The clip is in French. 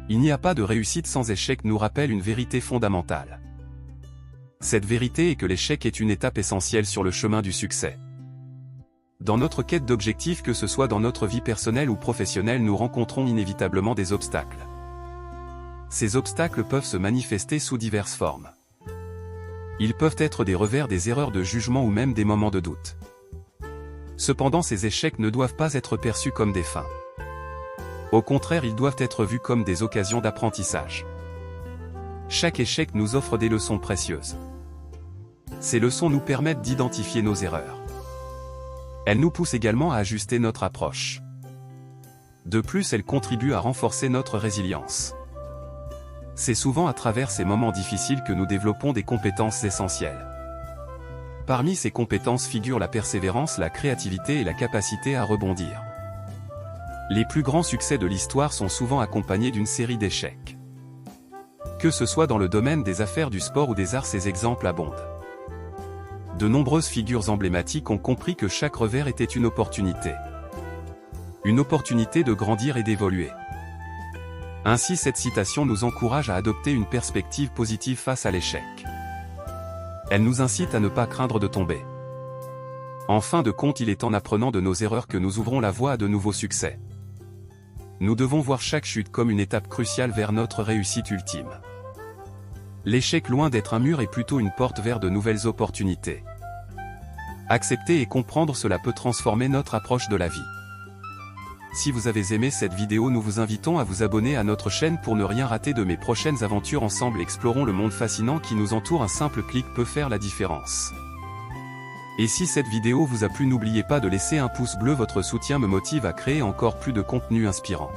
Il n'y a pas de réussite sans échec nous rappelle une vérité fondamentale. Cette vérité est que l'échec est une étape essentielle sur le chemin du succès. Dans notre quête d'objectifs, que ce soit dans notre vie personnelle ou professionnelle, nous rencontrons inévitablement des obstacles. Ces obstacles peuvent se manifester sous diverses formes. Ils peuvent être des revers, des erreurs de jugement ou même des moments de doute. Cependant, ces échecs ne doivent pas être perçus comme des fins. Au contraire, ils doivent être vus comme des occasions d'apprentissage. Chaque échec nous offre des leçons précieuses. Ces leçons nous permettent d'identifier nos erreurs. Elles nous poussent également à ajuster notre approche. De plus, elles contribuent à renforcer notre résilience. C'est souvent à travers ces moments difficiles que nous développons des compétences essentielles. Parmi ces compétences figurent la persévérance, la créativité et la capacité à rebondir. Les plus grands succès de l'histoire sont souvent accompagnés d'une série d'échecs. Que ce soit dans le domaine des affaires, du sport ou des arts, ces exemples abondent. De nombreuses figures emblématiques ont compris que chaque revers était une opportunité. Une opportunité de grandir et d'évoluer. Ainsi, cette citation nous encourage à adopter une perspective positive face à l'échec. Elle nous incite à ne pas craindre de tomber. En fin de compte, il est en apprenant de nos erreurs que nous ouvrons la voie à de nouveaux succès. Nous devons voir chaque chute comme une étape cruciale vers notre réussite ultime. L'échec, loin d'être un mur, est plutôt une porte vers de nouvelles opportunités. Accepter et comprendre cela peut transformer notre approche de la vie. Si vous avez aimé cette vidéo, nous vous invitons à vous abonner à notre chaîne pour ne rien rater de mes prochaines aventures. Ensemble, explorons le monde fascinant qui nous entoure. Un simple clic peut faire la différence. Et si cette vidéo vous a plu, n'oubliez pas de laisser un pouce bleu, votre soutien me motive à créer encore plus de contenu inspirant.